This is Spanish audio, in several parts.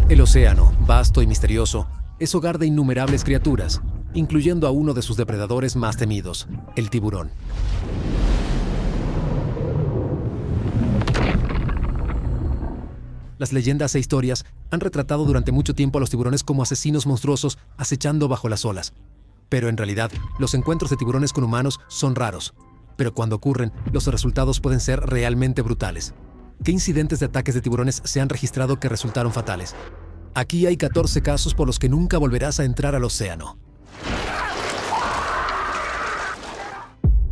El océano, vasto y misterioso, es hogar de innumerables criaturas, incluyendo a uno de sus depredadores más temidos, el tiburón. Las leyendas e historias han retratado durante mucho tiempo a los tiburones como asesinos monstruosos acechando bajo las olas. Pero en realidad, los encuentros de tiburones con humanos son raros. Pero cuando ocurren, los resultados pueden ser realmente brutales. ¿Qué incidentes de ataques de tiburones se han registrado que resultaron fatales? Aquí hay 14 casos por los que nunca volverás a entrar al océano.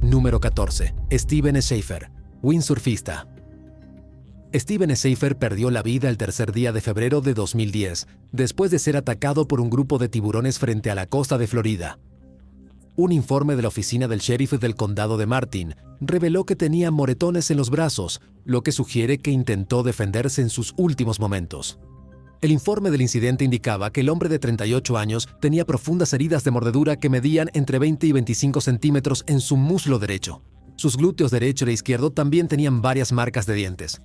Número 14. Steven Schaefer, windsurfista. Steven Schaefer perdió la vida el tercer día de febrero de 2010, después de ser atacado por un grupo de tiburones frente a la costa de Florida. Un informe de la oficina del sheriff del condado de Martin reveló que tenía moretones en los brazos, lo que sugiere que intentó defenderse en sus últimos momentos. El informe del incidente indicaba que el hombre de 38 años tenía profundas heridas de mordedura que medían entre 20 y 25 centímetros en su muslo derecho. Sus glúteos derecho e izquierdo también tenían varias marcas de dientes.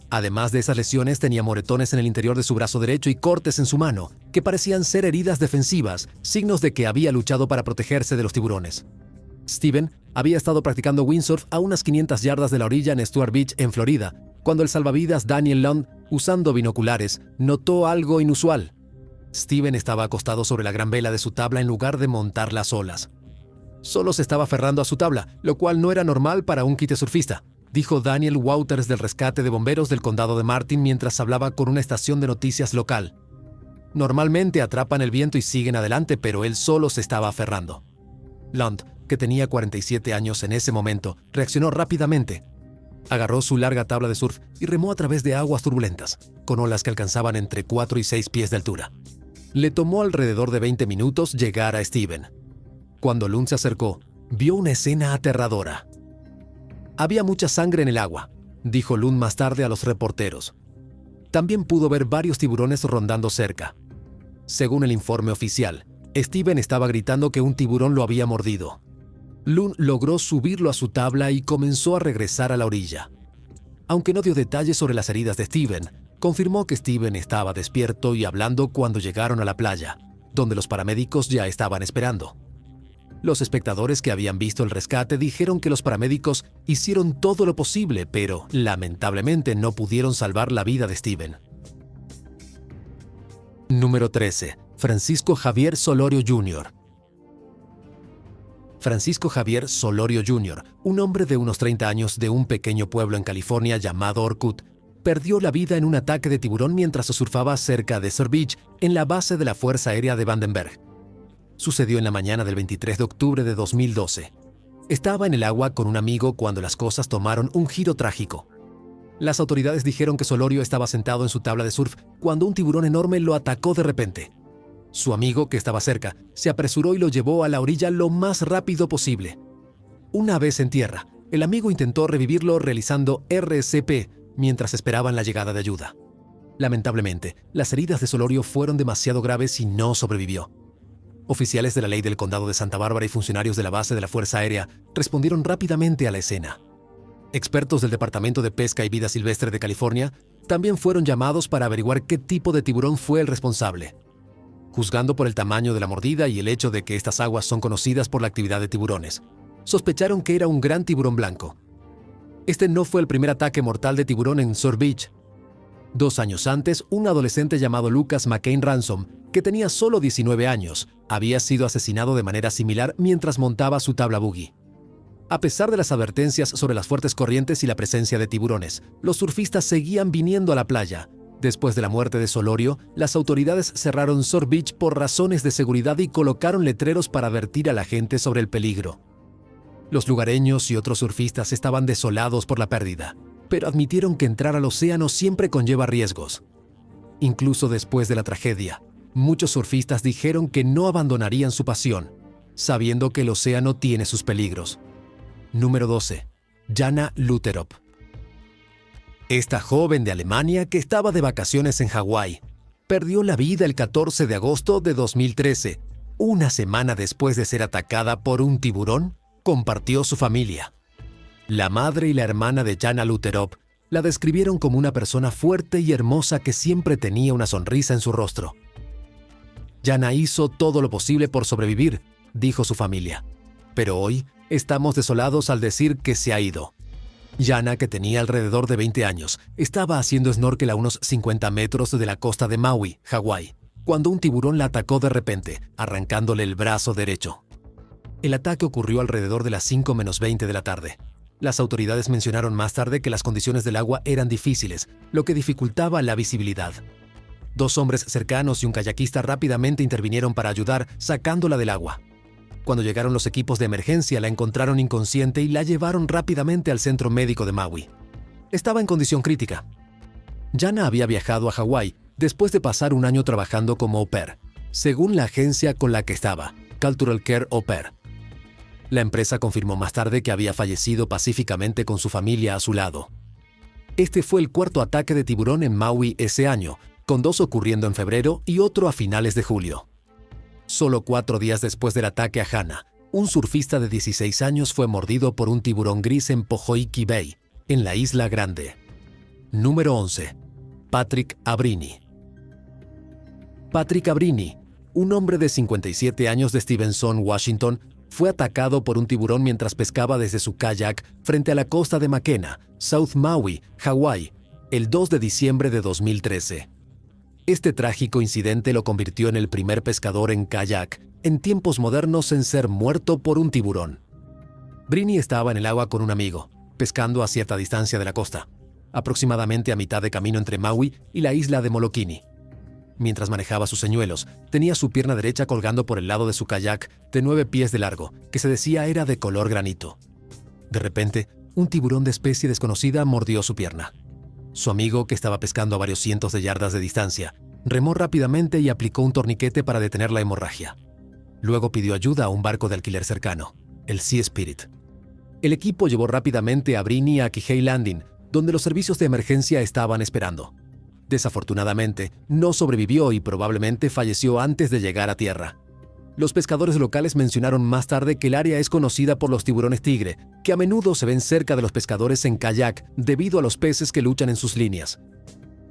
Además de esas lesiones, tenía moretones en el interior de su brazo derecho y cortes en su mano, que parecían ser heridas defensivas, signos de que había luchado para protegerse de los tiburones. Steven había estado practicando windsurf a unas 500 yardas de la orilla en Stuart Beach, en Florida, cuando el salvavidas Daniel Lund, usando binoculares, notó algo inusual. Steven estaba acostado sobre la gran vela de su tabla en lugar de montar las olas. Solo se estaba aferrando a su tabla, lo cual no era normal para un kitesurfista, dijo Daniel Wouters del rescate de bomberos del condado de Martin mientras hablaba con una estación de noticias local. Normalmente atrapan el viento y siguen adelante, pero él solo se estaba aferrando. Lund, que tenía 47 años en ese momento, reaccionó rápidamente. Agarró su larga tabla de surf y remó a través de aguas turbulentas, con olas que alcanzaban entre 4 y 6 pies de altura. Le tomó alrededor de 20 minutos llegar a Steven. Cuando Lund se acercó, vio una escena aterradora. Había mucha sangre en el agua, dijo Lund más tarde a los reporteros. También pudo ver varios tiburones rondando cerca. Según el informe oficial, Steven estaba gritando que un tiburón lo había mordido. Lund logró subirlo a su tabla y comenzó a regresar a la orilla. Aunque no dio detalles sobre las heridas de Steven, confirmó que Steven estaba despierto y hablando cuando llegaron a la playa, donde los paramédicos ya estaban esperando. Los espectadores que habían visto el rescate dijeron que los paramédicos hicieron todo lo posible, pero lamentablemente no pudieron salvar la vida de Steven. Número 13. Francisco Javier Solorio Jr. Francisco Javier Solorio Jr., un hombre de unos 30 años de un pequeño pueblo en California llamado Orcutt, perdió la vida en un ataque de tiburón mientras surfaba cerca de Stuart Beach, en la base de la Fuerza Aérea de Vandenberg. Sucedió en la mañana del 23 de octubre de 2012. Estaba en el agua con un amigo cuando las cosas tomaron un giro trágico. Las autoridades dijeron que Solorio estaba sentado en su tabla de surf cuando un tiburón enorme lo atacó de repente. Su amigo, que estaba cerca, se apresuró y lo llevó a la orilla lo más rápido posible. Una vez en tierra, el amigo intentó revivirlo realizando RCP mientras esperaban la llegada de ayuda. Lamentablemente, las heridas de Solorio fueron demasiado graves y no sobrevivió. Oficiales de la ley del condado de Santa Bárbara y funcionarios de la base de la Fuerza Aérea respondieron rápidamente a la escena. Expertos del Departamento de Pesca y Vida Silvestre de California también fueron llamados para averiguar qué tipo de tiburón fue el responsable. Juzgando por el tamaño de la mordida y el hecho de que estas aguas son conocidas por la actividad de tiburones, sospecharon que era un gran tiburón blanco. Este no fue el primer ataque mortal de tiburón en Stuart Beach. 2 años antes, un adolescente llamado Lucas McCain Ransom, que tenía solo 19 años, había sido asesinado de manera similar mientras montaba su tabla buggy. A pesar de las advertencias sobre las fuertes corrientes y la presencia de tiburones, los surfistas seguían viniendo a la playa. Después de la muerte de Solorio, las autoridades cerraron Stuart Beach por razones de seguridad y colocaron letreros para advertir a la gente sobre el peligro. Los lugareños y otros surfistas estaban desolados por la pérdida, pero admitieron que entrar al océano siempre conlleva riesgos. Incluso después de la tragedia, muchos surfistas dijeron que no abandonarían su pasión, sabiendo que el océano tiene sus peligros. Número 12. Jana Lutherop. Esta joven de Alemania, que estaba de vacaciones en Hawái, perdió la vida el 14 de agosto de 2013, una semana después de ser atacada por un tiburón. Compartió su familia. La madre y la hermana de Jana Lutherop La describieron como una persona fuerte y hermosa que siempre tenía una sonrisa en su rostro. Jana hizo todo lo posible por sobrevivir, dijo su familia. Pero hoy estamos desolados al decir que se ha ido. Jana, que tenía alrededor de 20 años, estaba haciendo snorkel a unos 50 metros de la costa de Maui, Hawái, cuando un tiburón la atacó de repente, arrancándole el brazo derecho. El ataque ocurrió alrededor de las 5:20 de la tarde. Las autoridades mencionaron más tarde que las condiciones del agua eran difíciles, lo que dificultaba la visibilidad. 2 hombres cercanos y un kayakista rápidamente intervinieron para ayudar, sacándola del agua. Cuando llegaron los equipos de emergencia, la encontraron inconsciente y la llevaron rápidamente al centro médico de Maui. Estaba en condición crítica. Jana había viajado a Hawái después de pasar un año trabajando como au pair, según la agencia con la que estaba, Cultural Care Au Pair. La empresa confirmó más tarde que había fallecido pacíficamente con su familia a su lado. Este fue el 4º ataque de tiburón en Maui ese año, con 2 ocurriendo en febrero y otro a finales de julio. Solo 4 días después del ataque a Jana, un surfista de 16 años fue mordido por un tiburón gris en Pojoiki Bay, en la Isla Grande. Número 11. Patrick Abrini. Patrick Abrini, un hombre de 57 años de Stevenson, Washington, fue atacado por un tiburón mientras pescaba desde su kayak frente a la costa de Makena, South Maui, Hawái, el 2 de diciembre de 2013. Este trágico incidente lo convirtió en el primer pescador en kayak en tiempos modernos en ser muerto por un tiburón. Brini estaba en el agua con un amigo, pescando a cierta distancia de la costa, aproximadamente a mitad de camino entre Maui y la isla de Molokini. Mientras manejaba sus señuelos, tenía su pierna derecha colgando por el lado de su kayak de 9 pies de largo, que se decía era de color granito. De repente, un tiburón de especie desconocida mordió su pierna. Su amigo, que estaba pescando a varios cientos de yardas de distancia, remó rápidamente y aplicó un torniquete para detener la hemorragia. Luego pidió ayuda a un barco de alquiler cercano, el Sea Spirit. El equipo llevó rápidamente a Brini a Kihei Landing, donde los servicios de emergencia estaban esperando. Desafortunadamente, no sobrevivió y probablemente falleció antes de llegar a tierra. Los pescadores locales mencionaron más tarde que el área es conocida por los tiburones tigre, que a menudo se ven cerca de los pescadores en kayak debido a los peces que luchan en sus líneas.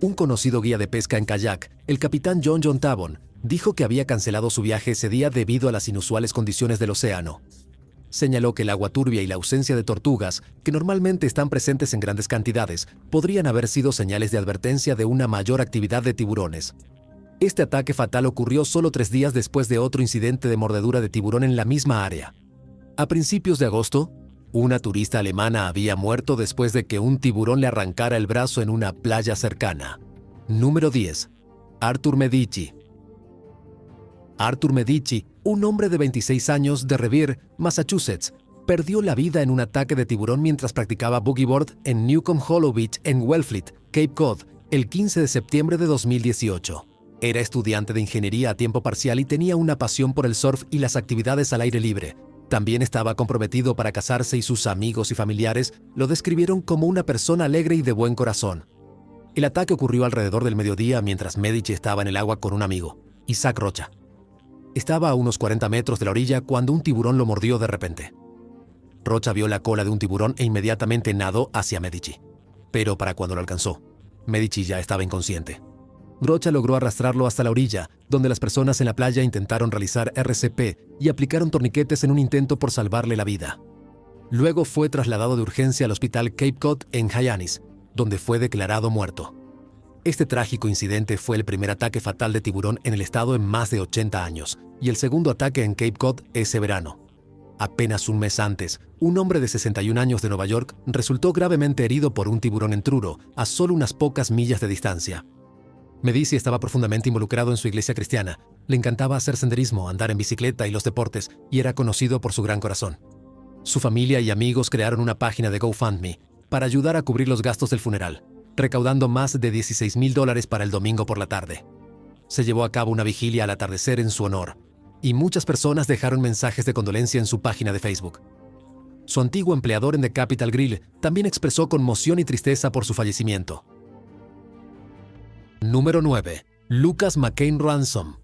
Un conocido guía de pesca en kayak, el capitán John Tabon, dijo que había cancelado su viaje ese día debido a las inusuales condiciones del océano. Señaló que el agua turbia y la ausencia de tortugas, que normalmente están presentes en grandes cantidades, podrían haber sido señales de advertencia de una mayor actividad de tiburones. Este ataque fatal ocurrió solo 3 días después de otro incidente de mordedura de tiburón en la misma área. A principios de agosto, una turista alemana había muerto después de que un tiburón le arrancara el brazo en una playa cercana. Número 10. Arthur Medici. Arthur Medici, un hombre de 26 años de Revere, Massachusetts, perdió la vida en un ataque de tiburón mientras practicaba boogie board en Newcomb Hollow Beach en Wellfleet, Cape Cod, el 15 de septiembre de 2018. Era estudiante de ingeniería a tiempo parcial y tenía una pasión por el surf y las actividades al aire libre. También estaba comprometido para casarse y sus amigos y familiares lo describieron como una persona alegre y de buen corazón. El ataque ocurrió alrededor del mediodía mientras Medici estaba en el agua con un amigo, Isaac Rocha. Estaba a unos 40 metros de la orilla cuando un tiburón lo mordió de repente. Rocha vio la cola de un tiburón e inmediatamente nadó hacia Medici. Pero para cuando lo alcanzó, Medici ya estaba inconsciente. Rocha logró arrastrarlo hasta la orilla, donde las personas en la playa intentaron realizar RCP y aplicaron torniquetes en un intento por salvarle la vida. Luego fue trasladado de urgencia al hospital Cape Cod en Hyannis, donde fue declarado muerto. Este trágico incidente fue el primer ataque fatal de tiburón en el estado en más de 80 años, y el segundo ataque en Cape Cod ese verano. Apenas un mes antes, un hombre de 61 años de Nueva York resultó gravemente herido por un tiburón en Truro, a solo unas pocas millas de distancia. Medici estaba profundamente involucrado en su iglesia cristiana. Le encantaba hacer senderismo, andar en bicicleta y los deportes, y era conocido por su gran corazón. Su familia y amigos crearon una página de GoFundMe para ayudar a cubrir los gastos del funeral, recaudando más de $16,000 para el domingo por la tarde. Se llevó a cabo una vigilia al atardecer en su honor, y muchas personas dejaron mensajes de condolencia en su página de Facebook. Su antiguo empleador en The Capital Grille también expresó conmoción y tristeza por su fallecimiento. Número 9. Lucas McCain Ransom.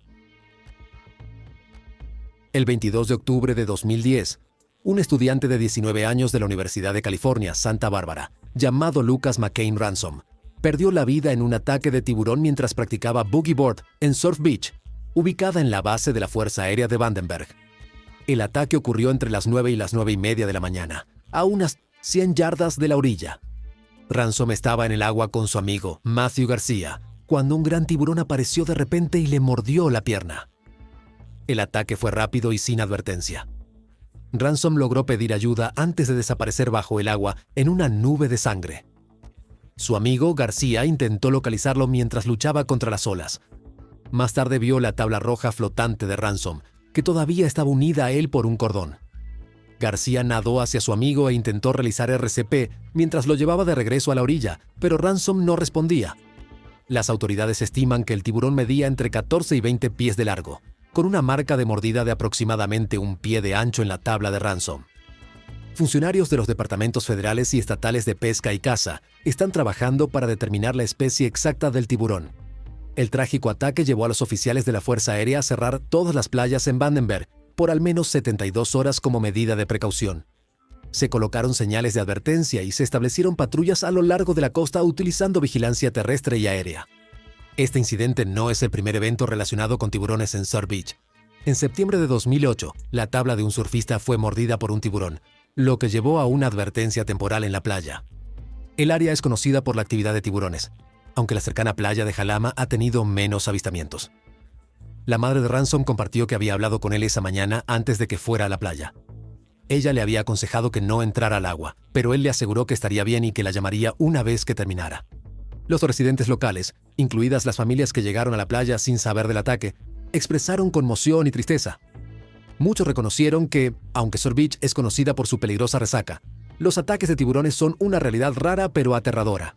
El 22 de octubre de 2010, un estudiante de 19 años de la Universidad de California, Santa Bárbara, llamado Lucas McCain Ransom, perdió la vida en un ataque de tiburón mientras practicaba boogie board en Surf Beach, ubicada en la base de la Fuerza Aérea de Vandenberg. El ataque ocurrió entre las 9 y las 9:30 de la mañana, a unas 100 yardas de la orilla. Ransom estaba en el agua con su amigo, Matthew García, cuando un gran tiburón apareció de repente y le mordió la pierna. El ataque fue rápido y sin advertencia. Ransom logró pedir ayuda antes de desaparecer bajo el agua en una nube de sangre. Su amigo, García, intentó localizarlo mientras luchaba contra las olas. Más tarde vio la tabla roja flotante de Ransom, que todavía estaba unida a él por un cordón. García nadó hacia su amigo e intentó realizar RCP mientras lo llevaba de regreso a la orilla, pero Ransom no respondía. Las autoridades estiman que el tiburón medía entre 14 y 20 pies de largo, con una marca de mordida de aproximadamente 1 pie de ancho en la tabla de Ransom. Funcionarios de los departamentos federales y estatales de pesca y caza están trabajando para determinar la especie exacta del tiburón. El trágico ataque llevó a los oficiales de la Fuerza Aérea a cerrar todas las playas en Vandenberg por al menos 72 horas como medida de precaución. Se colocaron señales de advertencia y se establecieron patrullas a lo largo de la costa utilizando vigilancia terrestre y aérea. Este incidente no es el primer evento relacionado con tiburones en Surf Beach. En septiembre de 2008, la tabla de un surfista fue mordida por un tiburón, lo que llevó a una advertencia temporal en la playa. El área es conocida por la actividad de tiburones, aunque la cercana playa de Jalama ha tenido menos avistamientos. La madre de Ransom compartió que había hablado con él esa mañana antes de que fuera a la playa. Ella le había aconsejado que no entrara al agua, pero él le aseguró que estaría bien y que la llamaría una vez que terminara. Los residentes locales, incluidas las familias que llegaron a la playa sin saber del ataque, expresaron conmoción y tristeza. Muchos reconocieron que, aunque Surf Beach es conocida por su peligrosa resaca, los ataques de tiburones son una realidad rara pero aterradora.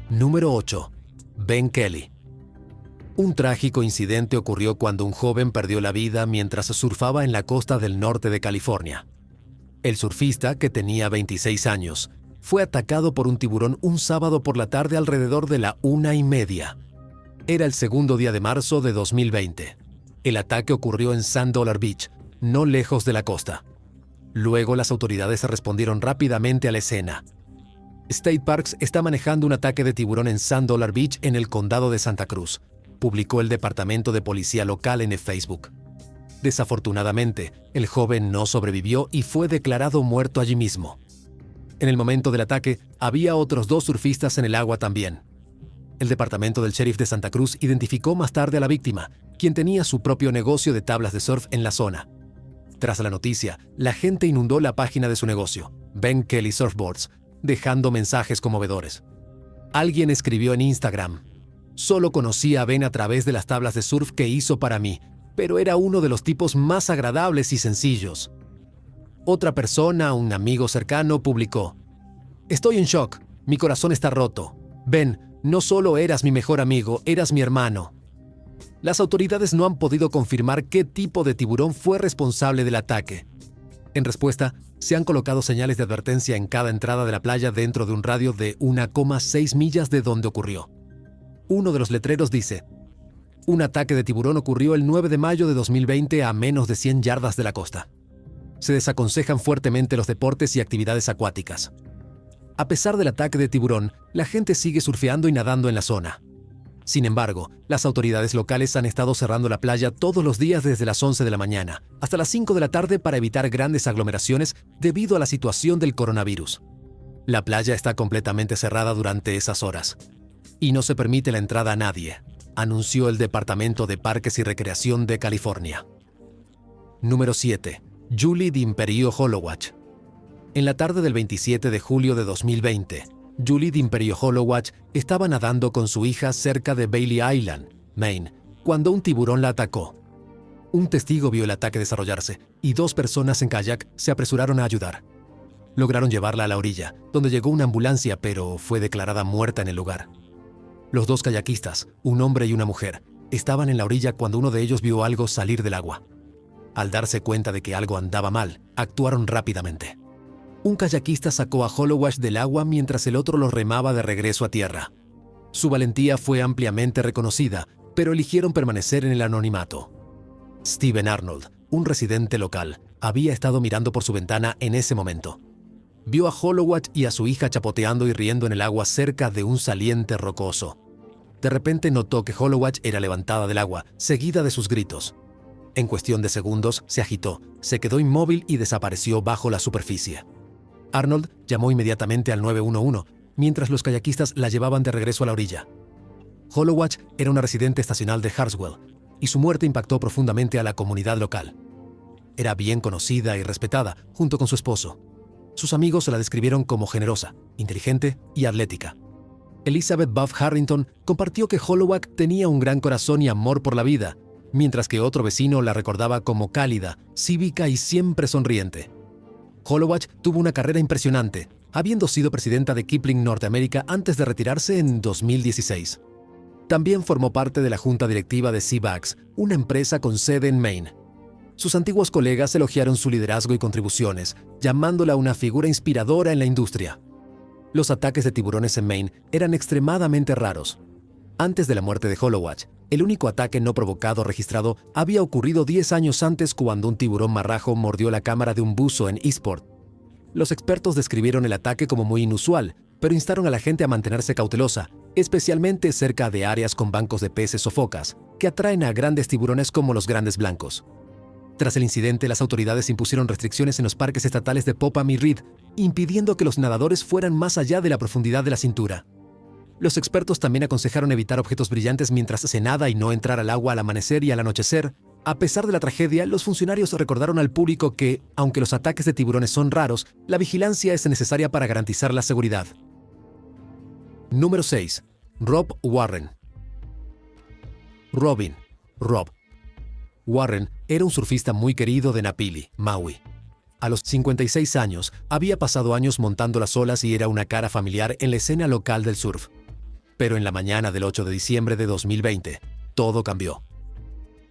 Número 8. Ben Kelly. Un trágico incidente ocurrió cuando un joven perdió la vida mientras surfaba en la costa del norte de California. El surfista, que tenía 26 años, fue atacado por un tiburón un sábado por la tarde alrededor de la 1:30. Era el segundo día de marzo de 2020. El ataque ocurrió en Sand Dollar Beach, no lejos de la costa. Luego las autoridades respondieron rápidamente a la escena. State Parks está manejando un ataque de tiburón en Sand Dollar Beach en el condado de Santa Cruz, publicó el departamento de policía local en el Facebook. Desafortunadamente, el joven no sobrevivió y fue declarado muerto allí mismo. En el momento del ataque, había otros 2 surfistas en el agua también. El departamento del sheriff de Santa Cruz identificó más tarde a la víctima, quien tenía su propio negocio de tablas de surf en la zona. Tras la noticia, la gente inundó la página de su negocio, Ben Kelly Surfboards, dejando mensajes conmovedores. Alguien escribió en Instagram: "Solo conocí a Ben a través de las tablas de surf que hizo para mí, pero era uno de los tipos más agradables y sencillos". Otra persona, un amigo cercano, publicó: "Estoy en shock, mi corazón está roto. Ben, no solo eras mi mejor amigo, eras mi hermano". Las autoridades no han podido confirmar qué tipo de tiburón fue responsable del ataque. En respuesta, se han colocado señales de advertencia en cada entrada de la playa dentro de un radio de 1,6 millas de donde ocurrió. Uno de los letreros dice: "Un ataque de tiburón ocurrió el 9 de mayo de 2020 a menos de 100 yardas de la costa". Se desaconsejan fuertemente los deportes y actividades acuáticas. A pesar del ataque de tiburón, la gente sigue surfeando y nadando en la zona. Sin embargo, las autoridades locales han estado cerrando la playa todos los días desde las 11 de la mañana hasta las 5 de la tarde para evitar grandes aglomeraciones debido a la situación del coronavirus. La playa está completamente cerrada durante esas horas y no se permite la entrada a nadie, anunció el Departamento de Parques y Recreación de California. Número 7. Julie D'Imperio Holowach. En la tarde del 27 de julio de 2020, Julie D'Imperio Holowach estaba nadando con su hija cerca de Bailey Island, Maine, cuando un tiburón la atacó. Un testigo vio el ataque desarrollarse y 2 personas en kayak se apresuraron a ayudar. Lograron llevarla a la orilla, donde llegó una ambulancia, pero fue declarada muerta en el lugar. Los 2 kayakistas, un hombre y una mujer, estaban en la orilla cuando uno de ellos vio algo salir del agua. Al darse cuenta de que algo andaba mal, actuaron rápidamente. Un kayakista sacó a Holowach del agua mientras el otro lo remaba de regreso a tierra. Su valentía fue ampliamente reconocida, pero eligieron permanecer en el anonimato. Steven Arnold, un residente local, había estado mirando por su ventana en ese momento. vio a Holowach y a su hija chapoteando y riendo en el agua cerca de un saliente rocoso. De repente notó que Holowach era levantada del agua, seguida de sus gritos. En cuestión de segundos se agitó, se quedó inmóvil y desapareció bajo la superficie. Arnold llamó inmediatamente al 911, mientras los kayakistas la llevaban de regreso a la orilla. Holowach era una residente estacional de Hartswell, y su muerte impactó profundamente a la comunidad local. Era bien conocida y respetada, junto con su esposo. Sus amigos la describieron como generosa, inteligente y atlética. Elizabeth Buff Harrington compartió que Holowach tenía un gran corazón y amor por la vida, mientras que otro vecino la recordaba como cálida, cívica y siempre sonriente. Holowach tuvo una carrera impresionante, habiendo sido presidenta de Kipling Norteamérica antes de retirarse en 2016. También formó parte de la junta directiva de Sea-Bags, una empresa con sede en Maine. Sus antiguos colegas elogiaron su liderazgo y contribuciones, llamándola una figura inspiradora en la industria. Los ataques de tiburones en Maine eran extremadamente raros. Antes de la muerte de Holowach, el único ataque no provocado registrado había ocurrido 10 años antes cuando un tiburón marrajo mordió la cámara de un buzo en Eastport. Los expertos describieron el ataque como muy inusual, pero instaron a la gente a mantenerse cautelosa, especialmente cerca de áreas con bancos de peces o focas, que atraen a grandes tiburones como los grandes blancos. Tras el incidente, las autoridades impusieron restricciones en los parques estatales de Popham y Reed, impidiendo que los nadadores fueran más allá de la profundidad de la cintura. Los expertos también aconsejaron evitar objetos brillantes mientras se nada y no entrar al agua al amanecer y al anochecer. A pesar de la tragedia, los funcionarios recordaron al público que, aunque los ataques de tiburones son raros, la vigilancia es necesaria para garantizar la seguridad. Número 6. Rob Warren. Rob Warren era un surfista muy querido de Napili, Maui. A los 56 años, había pasado años montando las olas y era una cara familiar en la escena local del surf. Pero en la mañana del 8 de diciembre de 2020, todo cambió.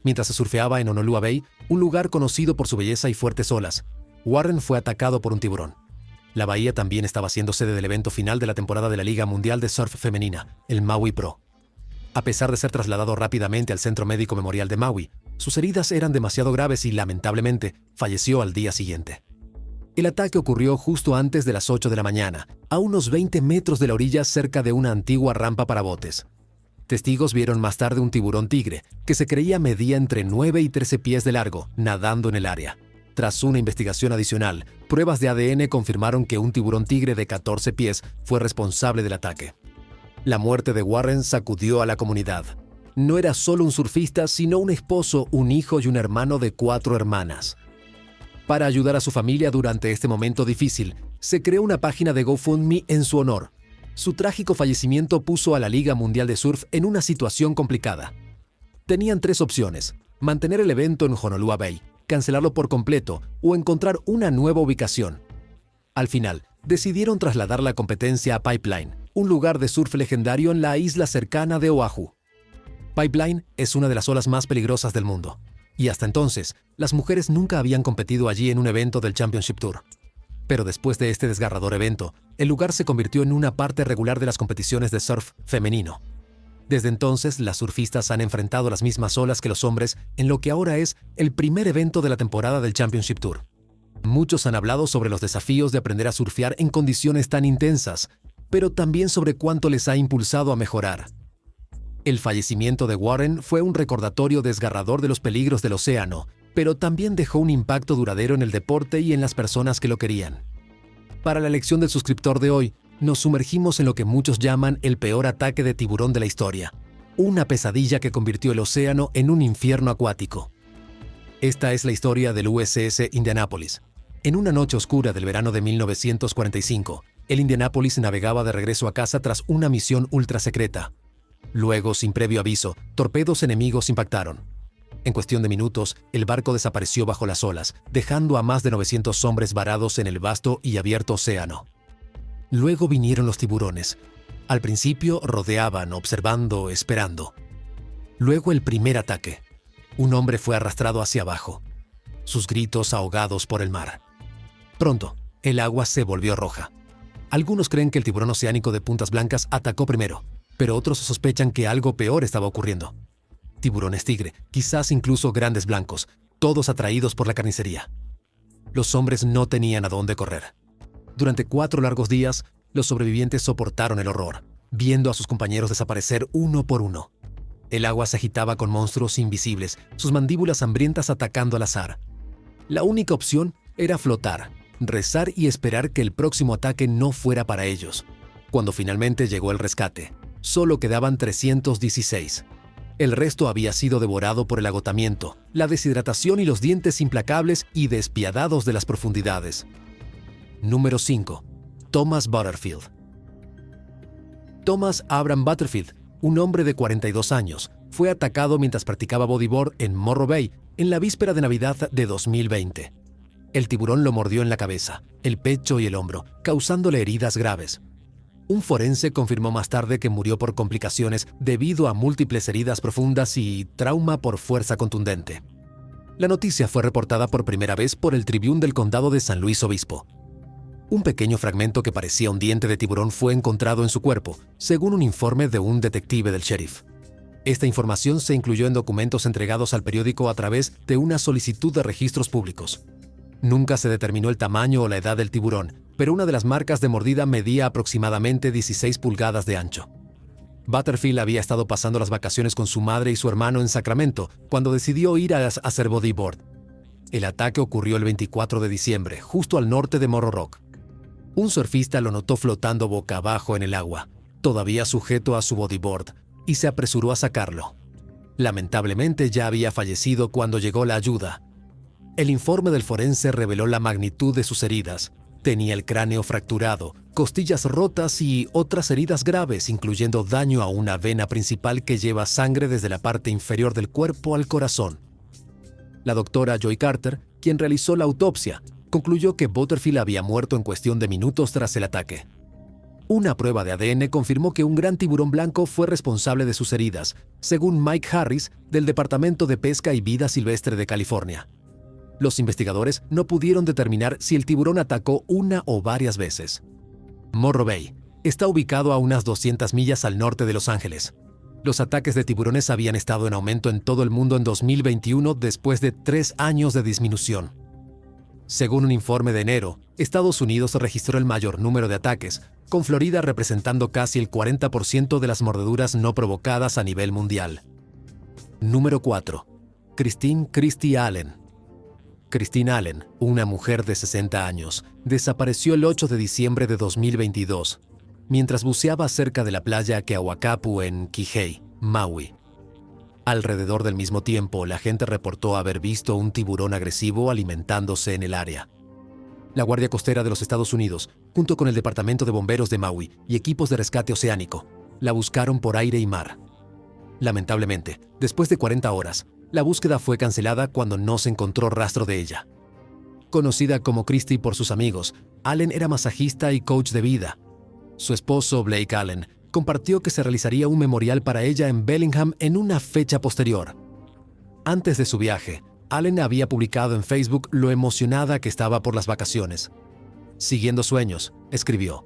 Mientras se surfeaba en Honolulu Bay, un lugar conocido por su belleza y fuertes olas, Warren fue atacado por un tiburón. La bahía también estaba siendo sede del evento final de la temporada de la Liga Mundial de Surf Femenina, el Maui Pro. A pesar de ser trasladado rápidamente al Centro Médico Memorial de Maui, sus heridas eran demasiado graves y, lamentablemente, falleció al día siguiente. El ataque ocurrió justo antes de las 8 de la mañana, a unos 20 metros de la orilla cerca de una antigua rampa para botes. Testigos vieron más tarde un tiburón tigre, que se creía medía entre 9 y 13 pies de largo, nadando en el área. Tras una investigación adicional, pruebas de ADN confirmaron que un tiburón tigre de 14 pies fue responsable del ataque. La muerte de Warren sacudió a la comunidad. No era solo un surfista, sino un esposo, un hijo y un hermano de 4 hermanas. Para ayudar a su familia durante este momento difícil, se creó una página de GoFundMe en su honor. Su trágico fallecimiento puso a la Liga Mundial de Surf en una situación complicada. Tenían 3 opciones: mantener el evento en Honolulu Bay, cancelarlo por completo o encontrar una nueva ubicación. Al final, decidieron trasladar la competencia a Pipeline, un lugar de surf legendario en la isla cercana de Oahu. Pipeline es una de las olas más peligrosas del mundo, y hasta entonces, las mujeres nunca habían competido allí en un evento del Championship Tour. Pero después de este desgarrador evento, el lugar se convirtió en una parte regular de las competiciones de surf femenino. Desde entonces, las surfistas han enfrentado las mismas olas que los hombres en lo que ahora es el primer evento de la temporada del Championship Tour. Muchos han hablado sobre los desafíos de aprender a surfear en condiciones tan intensas, pero también sobre cuánto les ha impulsado a mejorar. El fallecimiento de Warren fue un recordatorio desgarrador de los peligros del océano, pero también dejó un impacto duradero en el deporte y en las personas que lo querían. Para la lección del suscriptor de hoy, nos sumergimos en lo que muchos llaman el peor ataque de tiburón de la historia, una pesadilla que convirtió el océano en un infierno acuático. Esta es la historia del USS Indianapolis. En una noche oscura del verano de 1945, el Indianapolis navegaba de regreso a casa tras una misión ultra secreta. Luego, sin previo aviso, torpedos enemigos impactaron. En cuestión de minutos, el barco desapareció bajo las olas, dejando a más de 900 hombres varados en el vasto y abierto océano. Luego vinieron los tiburones. Al principio rodeaban, observando, esperando. Luego el primer ataque. Un hombre fue arrastrado hacia abajo, sus gritos ahogados por el mar. Pronto, el agua se volvió roja. Algunos creen que el tiburón oceánico de puntas blancas atacó primero, pero otros sospechan que algo peor estaba ocurriendo. Tiburones tigre, quizás incluso grandes blancos, todos atraídos por la carnicería. Los hombres no tenían a dónde correr. Durante 4 largos días, los sobrevivientes soportaron el horror, viendo a sus compañeros desaparecer uno por uno. El agua se agitaba con monstruos invisibles, sus mandíbulas hambrientas atacando al azar. La única opción era flotar, rezar y esperar que el próximo ataque no fuera para ellos. Cuando finalmente llegó el rescate, solo quedaban 316. El resto había sido devorado por el agotamiento, la deshidratación y los dientes implacables y despiadados de las profundidades. Número 5. Thomas Butterfield. Thomas Abram Butterfield, un hombre de 42 años, fue atacado mientras practicaba bodyboard en Morro Bay en la víspera de Navidad de 2020. El tiburón lo mordió en la cabeza, el pecho y el hombro, causándole heridas graves. Un forense confirmó más tarde que murió por complicaciones debido a múltiples heridas profundas y trauma por fuerza contundente. La noticia fue reportada por primera vez por el Tribune del Condado de San Luis Obispo. Un pequeño fragmento que parecía un diente de tiburón fue encontrado en su cuerpo, según un informe de un detective del sheriff. Esta información se incluyó en documentos entregados al periódico a través de una solicitud de registros públicos. Nunca se determinó el tamaño o la edad del tiburón, pero una de las marcas de mordida medía aproximadamente 16 pulgadas de ancho. Butterfield había estado pasando las vacaciones con su madre y su hermano en Sacramento cuando decidió ir a hacer bodyboard. El ataque ocurrió el 24 de diciembre, justo al norte de Morro Rock. Un surfista lo notó flotando boca abajo en el agua, todavía sujeto a su bodyboard, y se apresuró a sacarlo. Lamentablemente ya había fallecido cuando llegó la ayuda. El informe del forense reveló la magnitud de sus heridas. Tenía el cráneo fracturado, costillas rotas y otras heridas graves, incluyendo daño a una vena principal que lleva sangre desde la parte inferior del cuerpo al corazón. La doctora Joy Carter, quien realizó la autopsia, concluyó que Butterfield había muerto en cuestión de minutos tras el ataque. Una prueba de ADN confirmó que un gran tiburón blanco fue responsable de sus heridas, según Mike Harris, del Departamento de Pesca y Vida Silvestre de California. Los investigadores no pudieron determinar si el tiburón atacó una o varias veces. Morro Bay está ubicado a unas 200 millas al norte de Los Ángeles. Los ataques de tiburones habían estado en aumento en todo el mundo en 2021 después de 3 años de disminución. Según un informe de enero, Estados Unidos registró el mayor número de ataques, con Florida representando casi el 40% de las mordeduras no provocadas a nivel mundial. Número 4. Christy Allen. Christine Allen, una mujer de 60 años, desapareció el 8 de diciembre de 2022, mientras buceaba cerca de la playa Keauakapu en Kihei, Maui. Alrededor del mismo tiempo, la gente reportó haber visto un tiburón agresivo alimentándose en el área. La Guardia Costera de los Estados Unidos, junto con el Departamento de Bomberos de Maui y equipos de rescate oceánico, la buscaron por aire y mar. Lamentablemente, después de 40 horas, la búsqueda fue cancelada cuando no se encontró rastro de ella. Conocida como Christy por sus amigos, Allen era masajista y coach de vida. Su esposo, Blake Allen, compartió que se realizaría un memorial para ella en Bellingham en una fecha posterior. Antes de su viaje, Allen había publicado en Facebook lo emocionada que estaba por las vacaciones. Siguiendo sueños, escribió: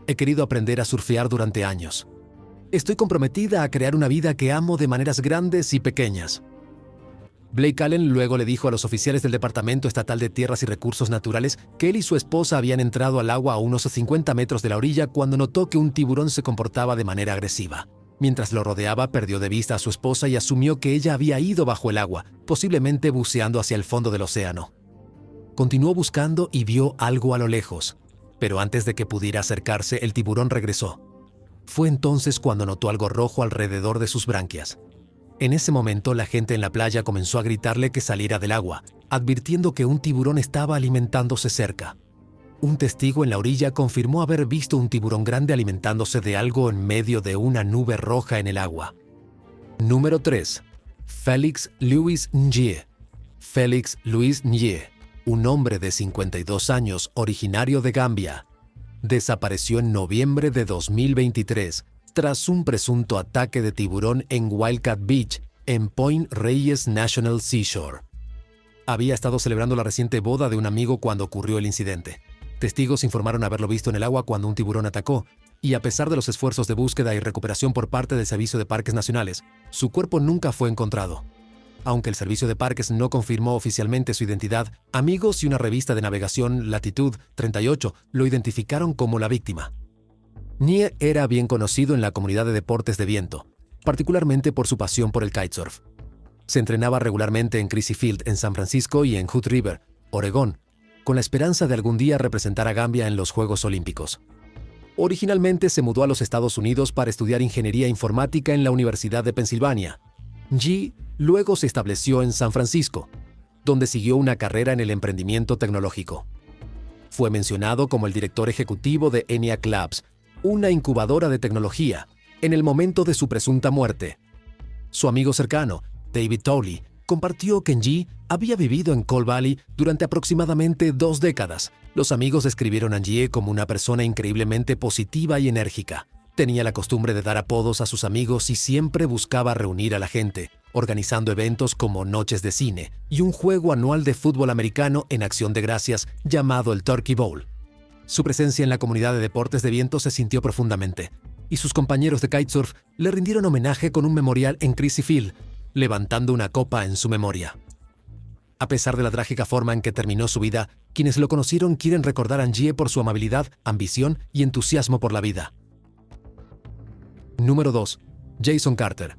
«He querido aprender a surfear durante años. Estoy comprometida a crear una vida que amo de maneras grandes y pequeñas». Blake Allen luego le dijo a los oficiales del Departamento Estatal de Tierras y Recursos Naturales que él y su esposa habían entrado al agua a unos 50 metros de la orilla cuando notó que un tiburón se comportaba de manera agresiva. Mientras lo rodeaba, perdió de vista a su esposa y asumió que ella había ido bajo el agua, posiblemente buceando hacia el fondo del océano. Continuó buscando y vio algo a lo lejos, pero antes de que pudiera acercarse, el tiburón regresó. Fue entonces cuando notó algo rojo alrededor de sus branquias. En ese momento, la gente en la playa comenzó a gritarle que saliera del agua, advirtiendo que un tiburón estaba alimentándose cerca. Un testigo en la orilla confirmó haber visto un tiburón grande alimentándose de algo en medio de una nube roja en el agua. Número 3. Félix Louis N'Jie. Félix Louis N'Jie, un hombre de 52 años originario de Gambia, desapareció en noviembre de 2023 tras un presunto ataque de tiburón en Wildcat Beach, en Point Reyes National Seashore. Había estado celebrando la reciente boda de un amigo cuando ocurrió el incidente. Testigos informaron haberlo visto en el agua cuando un tiburón atacó, y a pesar de los esfuerzos de búsqueda y recuperación por parte del Servicio de Parques Nacionales, su cuerpo nunca fue encontrado. Aunque el servicio de parques no confirmó oficialmente su identidad, amigos y una revista de navegación, Latitude 38, lo identificaron como la víctima. Nie era bien conocido en la comunidad de deportes de viento, particularmente por su pasión por el kitesurf. Se entrenaba regularmente en Crissy Field en San Francisco y en Hood River, Oregón, con la esperanza de algún día representar a Gambia en los Juegos Olímpicos. Originalmente se mudó a los Estados Unidos para estudiar ingeniería informática en la Universidad de Pensilvania. Yi luego se estableció en San Francisco, donde siguió una carrera en el emprendimiento tecnológico. Fue mencionado como el director ejecutivo de ENIAC Labs, una incubadora de tecnología, en el momento de su presunta muerte. Su amigo cercano, David Tolley, compartió que Yi había vivido en Coal Valley durante aproximadamente 2 décadas. Los amigos describieron a Yi como una persona increíblemente positiva y enérgica. Tenía la costumbre de dar apodos a sus amigos y siempre buscaba reunir a la gente, organizando eventos como noches de cine y un juego anual de fútbol americano en Acción de Gracias llamado el Turkey Bowl. Su presencia en la comunidad de deportes de viento se sintió profundamente, y sus compañeros de kitesurf le rindieron homenaje con un memorial en Crissy Field, levantando una copa en su memoria. A pesar de la trágica forma en que terminó su vida, quienes lo conocieron quieren recordar a Njie por su amabilidad, ambición y entusiasmo por la vida. Número 2. Jason Carter.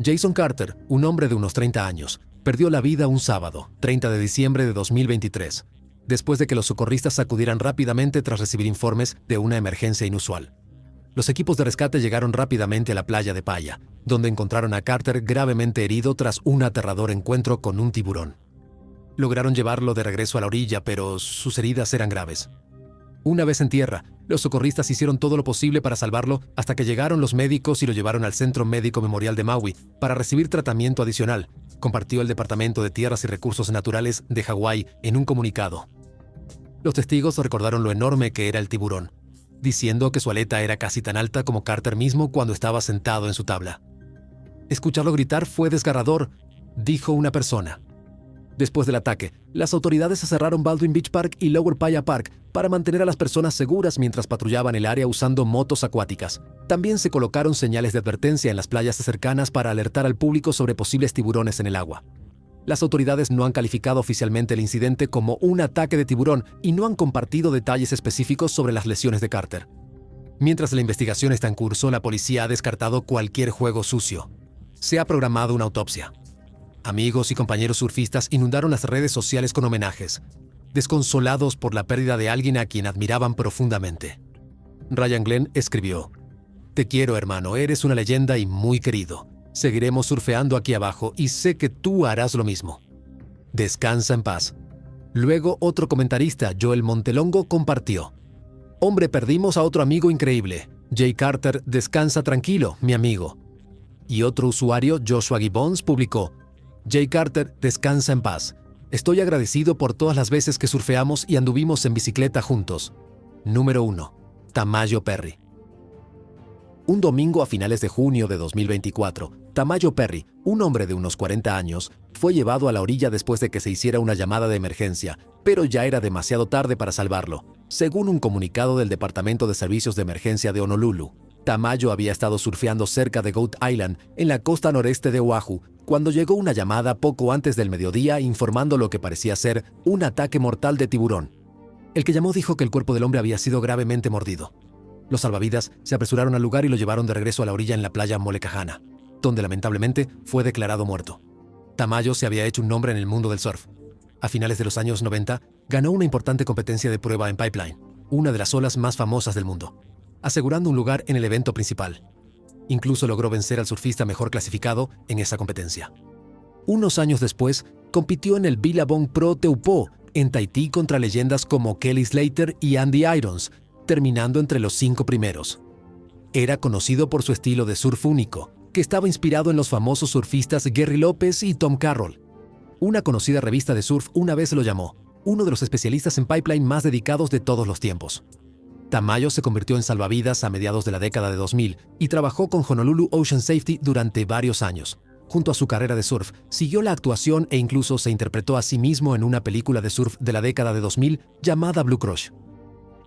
Jason Carter, un hombre de unos 30 años, perdió la vida un sábado, 30 de diciembre de 2023, después de que los socorristas acudieran rápidamente tras recibir informes de una emergencia inusual. Los equipos de rescate llegaron rápidamente a la playa de Paya, donde encontraron a Carter gravemente herido tras un aterrador encuentro con un tiburón. Lograron llevarlo de regreso a la orilla, pero sus heridas eran graves. Una vez en tierra, los socorristas hicieron todo lo posible para salvarlo hasta que llegaron los médicos y lo llevaron al Centro Médico Memorial de Maui para recibir tratamiento adicional, compartió el Departamento de Tierras y Recursos Naturales de Hawái en un comunicado. Los testigos recordaron lo enorme que era el tiburón, diciendo que su aleta era casi tan alta como Carter mismo cuando estaba sentado en su tabla. Escucharlo gritar fue desgarrador, dijo una persona. Después del ataque, las autoridades cerraron Baldwin Beach Park y Lower Paya Park para mantener a las personas seguras mientras patrullaban el área usando motos acuáticas. También se colocaron señales de advertencia en las playas cercanas para alertar al público sobre posibles tiburones en el agua. Las autoridades no han calificado oficialmente el incidente como un ataque de tiburón y no han compartido detalles específicos sobre las lesiones de Carter. Mientras la investigación está en curso, la policía ha descartado cualquier juego sucio. Se ha programado una autopsia. Amigos y compañeros surfistas inundaron las redes sociales con homenajes, desconsolados por la pérdida de alguien a quien admiraban profundamente. Ryan Glenn escribió: «Te quiero, hermano, eres una leyenda y muy querido. Seguiremos surfeando aquí abajo y sé que tú harás lo mismo. Descansa en paz». Luego otro comentarista, Joel Montelongo, compartió: «Hombre, perdimos a otro amigo increíble. Jay Carter, descansa tranquilo, mi amigo». Y otro usuario, Joshua Gibbons, publicó: «Jay Carter, descansa en paz. Estoy agradecido por todas las veces que surfeamos y anduvimos en bicicleta juntos». Número 1. Tamayo Perry. Un domingo a finales de junio de 2024, Tamayo Perry, un hombre de unos 40 años, fue llevado a la orilla después de que se hiciera una llamada de emergencia, pero ya era demasiado tarde para salvarlo, según un comunicado del Departamento de Servicios de Emergencia de Honolulu. Tamayo había estado surfeando cerca de Goat Island, en la costa noreste de Oahu, cuando llegó una llamada poco antes del mediodía informando lo que parecía ser un ataque mortal de tiburón. El que llamó dijo que el cuerpo del hombre había sido gravemente mordido. Los salvavidas se apresuraron al lugar y lo llevaron de regreso a la orilla en la playa Molekahana, donde lamentablemente fue declarado muerto. Tamayo se había hecho un nombre en el mundo del surf. A finales de los años 90, ganó una importante competencia de prueba en Pipeline, una de las olas más famosas del mundo, asegurando un lugar en el evento principal. Incluso logró vencer al surfista mejor clasificado en esa competencia. Unos años después, compitió en el Billabong Pro Teupo, en Tahití contra leyendas como Kelly Slater y Andy Irons, terminando entre los 5 primeros. Era conocido por su estilo de surf único, que estaba inspirado en los famosos surfistas Gary López y Tom Carroll. Una conocida revista de surf una vez lo llamó uno de los especialistas en pipeline más dedicados de todos los tiempos. Tamayo se convirtió en salvavidas a mediados de la década de 2000 y trabajó con Honolulu Ocean Safety durante varios años. Junto a su carrera de surf, siguió la actuación e incluso se interpretó a sí mismo en una película de surf de la década de 2000 llamada Blue Crush.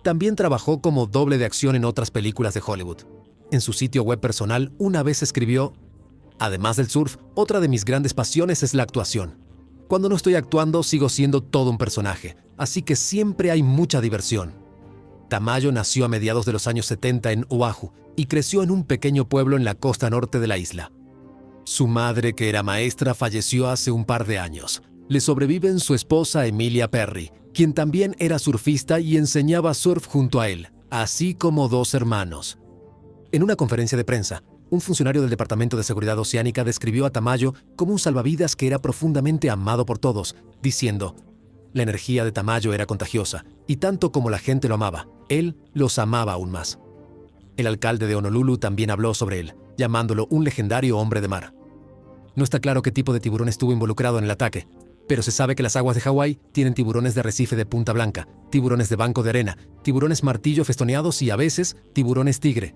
También trabajó como doble de acción en otras películas de Hollywood. En su sitio web personal una vez escribió: Además del surf, otra de mis grandes pasiones es la actuación. Cuando no estoy actuando, sigo siendo todo un personaje, así que siempre hay mucha diversión. Tamayo nació a mediados de los años 70 en Oahu y creció en un pequeño pueblo en la costa norte de la isla. Su madre, que era maestra, falleció hace un par de años. Le sobreviven su esposa Emilia Perry, quien también era surfista y enseñaba surf junto a él, así como 2 hermanos. En una conferencia de prensa, un funcionario del Departamento de Seguridad Oceánica describió a Tamayo como un salvavidas que era profundamente amado por todos, diciendo: «La energía de Tamayo era contagiosa, y tanto como la gente lo amaba, él los amaba aún más». El alcalde de Honolulu también habló sobre él, llamándolo un legendario hombre de mar. No está claro qué tipo de tiburón estuvo involucrado en el ataque, pero se sabe que las aguas de Hawái tienen tiburones de arrecife de punta blanca, tiburones de banco de arena, tiburones martillo festoneados y a veces tiburones tigre.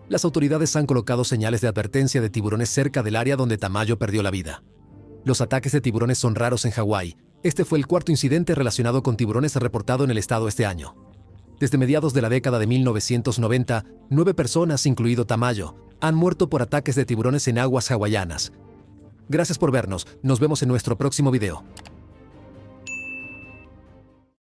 Las autoridades han colocado señales de advertencia de tiburones cerca del área donde Tamayo perdió la vida. Los ataques de tiburones son raros en Hawái. Este fue el 4º incidente relacionado con tiburones reportado en el estado este año. Desde mediados de la década de 1990, 9 personas, incluido Tamayo, han muerto por ataques de tiburones en aguas hawaianas. Gracias por vernos. Nos vemos en nuestro próximo video.